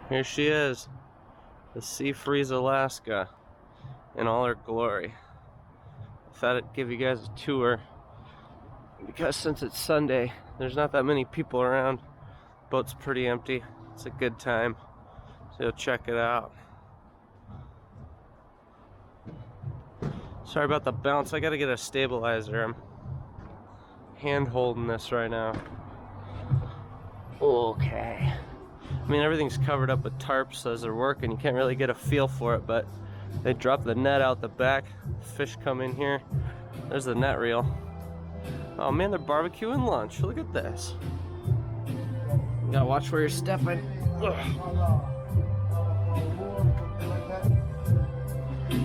Here she is, the Seafreeze Alaska in all her glory. I thought I'd give you guys a tour because since it's Sunday, there's not that many people around. Boat's pretty empty. It's a good time, so check it out. Sorry about the bounce. I gotta get a stabilizer. I'm hand holding this right now. Okay. I mean, everything's covered up with tarps as they're working. You can't really get a feel for it, but they drop the net out the back. Fish come in here. There's the net reel. Oh man, they're barbecuing lunch. Look at this. You gotta watch where you're stepping. Ugh.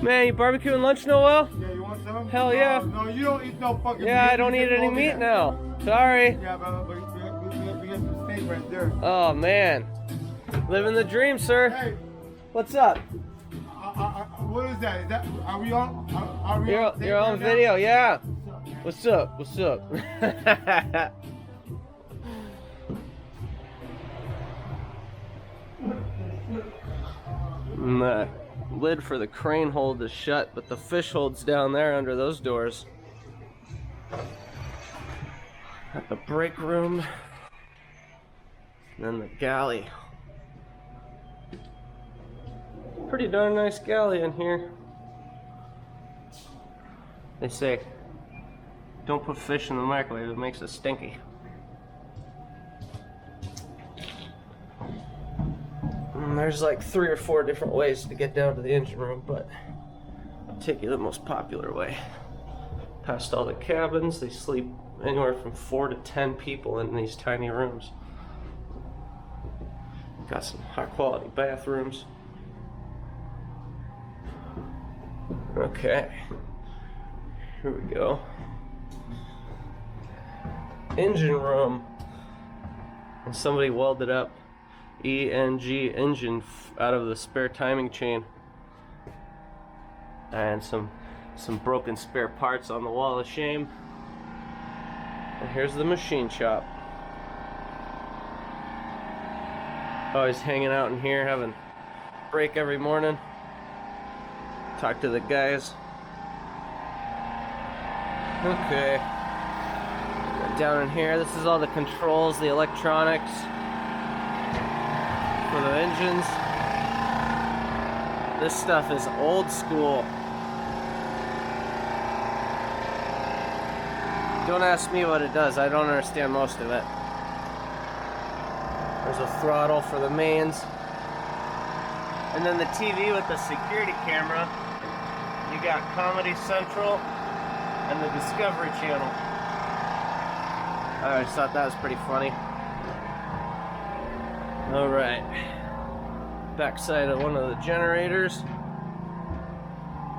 Man, you barbecuing lunch, Noel? Yeah, you want some? Hell yeah. No, you don't eat no fucking meat. Yeah, I don't eat any meat now. Sorry. Yeah, but we got some steak right there. Oh man, living the dream, sir. Hey, What's up? what is that? Is that are we on? Are we on? You're on video, yeah. What's up? What's up? And the lid for the crane hold is shut, but the fish hold's down there under those doors. Got the break room, and then the galley. Pretty darn nice galley in here. They say, don't put fish in the microwave, it makes it stinky. And there's like 3 or 4 different ways to get down to the engine room, but I'll take you the most popular way. Past all the cabins, they sleep anywhere from 4 to 10 people in these tiny rooms. Got some high quality bathrooms. Okay, here we go. Engine room. And somebody welded up ENG engine out of the spare timing chain. And some broken spare parts on the wall of shame. And here's the machine shop. Always hanging out in here, having break every morning. Talk to the guys. Okay. Down in here, this is all the controls, the electronics for the engines. This stuff is old school. Don't ask me what it does, I don't understand most of it. There's a throttle for the mains. And then the TV with the security camera. You got Comedy Central and the Discovery Channel. I just thought that was pretty funny. Alright. Backside of one of the generators.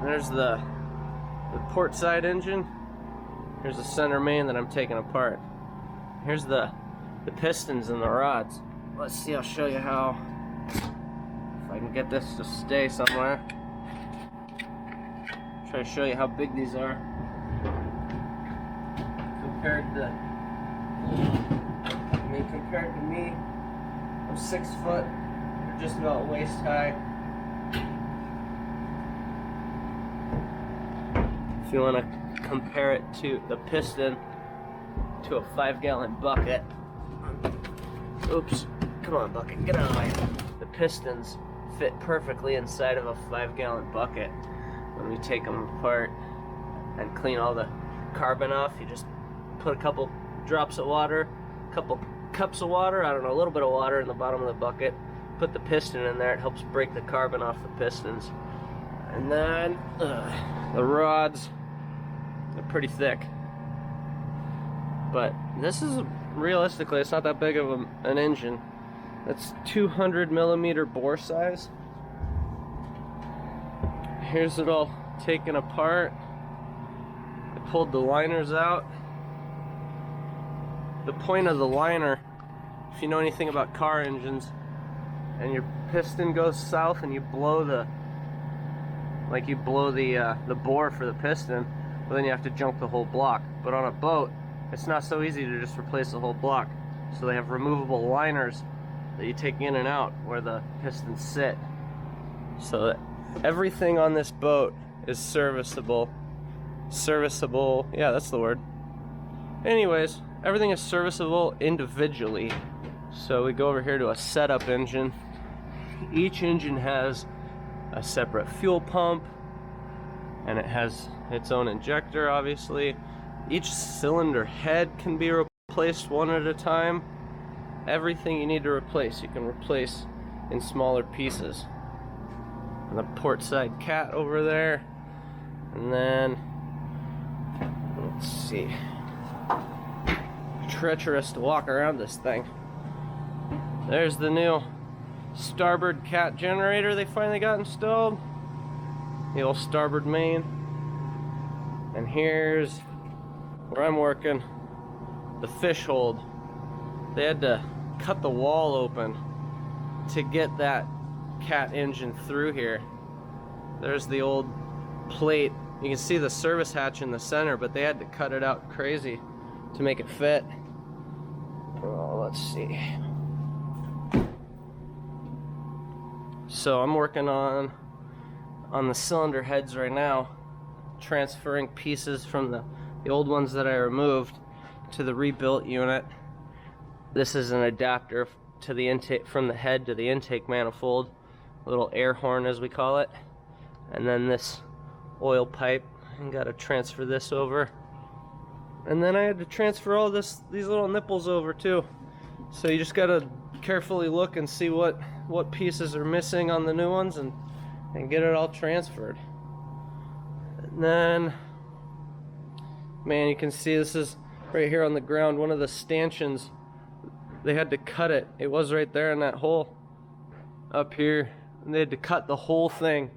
There's the port side engine. Here's the center main that I'm taking apart. Here's the pistons and the rods. Let's see, I'll show you how, if I can get this to stay somewhere. Try to show you how big these are compared to me. I'm 6 foot. They're just about waist high. If you want to compare it to the piston to a 5-gallon bucket. Oops, come on bucket, get out of my way. The pistons fit perfectly inside of a 5-gallon bucket. When we take them apart and clean all the carbon off, you just put a couple drops of water, a couple cups of water, I don't know, a little bit of water in the bottom of the bucket, put the piston in there, it helps break the carbon off the pistons. And then the rods are pretty thick. But this is, realistically, it's not that big of an engine. That's 200 millimeter bore size. Here's it all taken apart. I pulled the liners out. The point of the liner, if you know anything about car engines, and your piston goes south and you blow the bore for the piston, well then you have to junk the whole block. But on a boat, it's not so easy to just replace the whole block. So they have removable liners that you take in and out where the pistons sit. So that everything on this boat is serviceable. Serviceable, yeah, that's the word. Anyways, everything is serviceable individually. So we go over here to a setup engine. Each engine has a separate fuel pump, and it has its own injector, obviously. Each cylinder head can be replaced one at a time. Everything you need to replace, you can replace in smaller pieces. And the port side cat over there. And then, let's see. Treacherous to walk around this thing. There's the new starboard cat generator they finally got installed. The old starboard main. And here's where I'm working, the fish hold. They had to cut the wall open to get that cat engine through here. There's the old plate. You can see the service hatch in the center, but they had to cut it out crazy to make it fit. Oh, let's see. So I'm working on the cylinder heads right now, transferring pieces from the old ones that I removed to the rebuilt unit. This is an adapter to the intake, from the head to the intake manifold, a little air horn as we call it, and then this oil pipe. I got to transfer this over, and then I had to transfer all these little nipples over too. So you just got to carefully look and see what pieces are missing on the new ones, and get it all transferred. And then, man, you can see this is right here on the ground, one of the stanchions. They had to cut it. It was right there in that hole up here, and they had to cut the whole thing.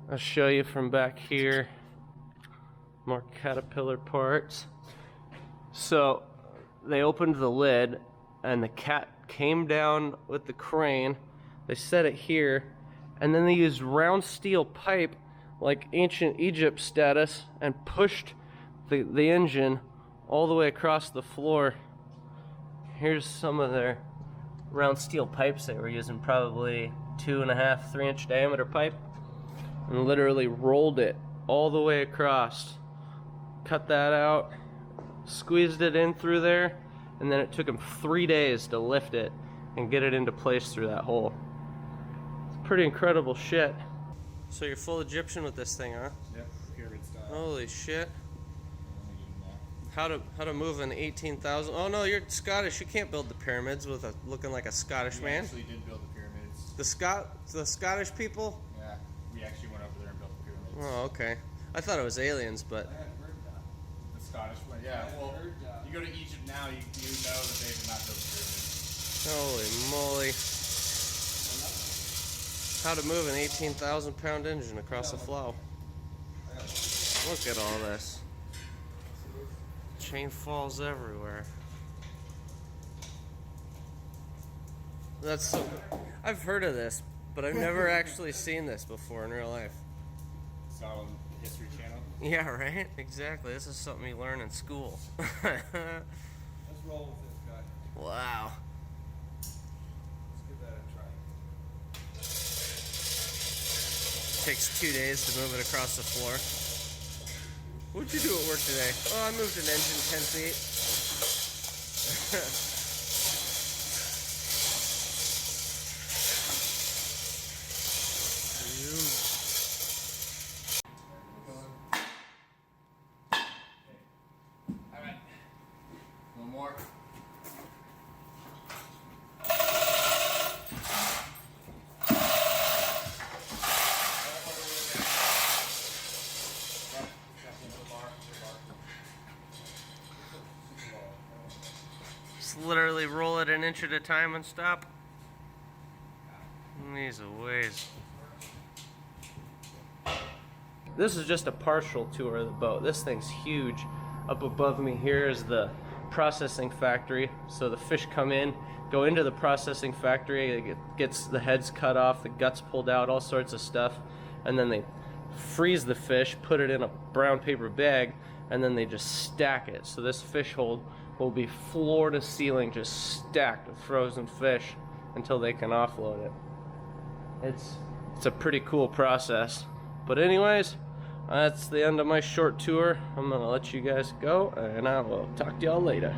I'll show you from back here. More Caterpillar parts. So they opened the lid, and the cat came down with the crane. They set it here, and then they used round steel pipe like ancient Egypt status and pushed the engine all the way across the floor. Here's some of their round steel pipes they were using, probably 2.5, 3-inch diameter pipe, and literally rolled it all the way across. Cut that out, squeezed it in through there, and then it took them 3 days to lift it and get it into place through that hole. It's pretty incredible shit. So you're full Egyptian with this thing, huh? Yep, pyramid style. Holy shit. How to move an 18,000? Oh no, you're Scottish. You can't build the pyramids with looking like a Scottish man. We actually did build the pyramids. The Scottish people? Yeah, we actually went over there and built the pyramids. Oh, okay. I thought it was aliens, but I hadn't heard that. The Scottish one, yeah. Well, you go to Egypt now, you know that they did not build the pyramids. holy moly. How to move an 18,000 pound engine across the flow. Look at all this. Chain falls everywhere. That's so. I've heard of this, but I've never actually seen this before in real life. It's all on the History Channel. Yeah, right? Exactly. This is something you learn in school. Let's roll with this guy. Wow. Let's give that a try. Takes 2 days to move it across the floor. What'd you do at work today? Oh, I moved an engine 10 feet. All right. One more. Just literally roll it an inch at a time and stop. These are ways. This is just a partial tour of the boat. This thing's huge. Up above me here is the processing factory. So the fish come in, go into the processing factory, it gets the heads cut off, the guts pulled out, all sorts of stuff. And then they freeze the fish, put it in a brown paper bag, and then they just stack it. So this fish hold will be floor to ceiling, just stacked with frozen fish. until they can offload it. It's a pretty cool process. But anyways, that's the end of my short tour. I'm gonna let you guys go, and I will talk to y'all later.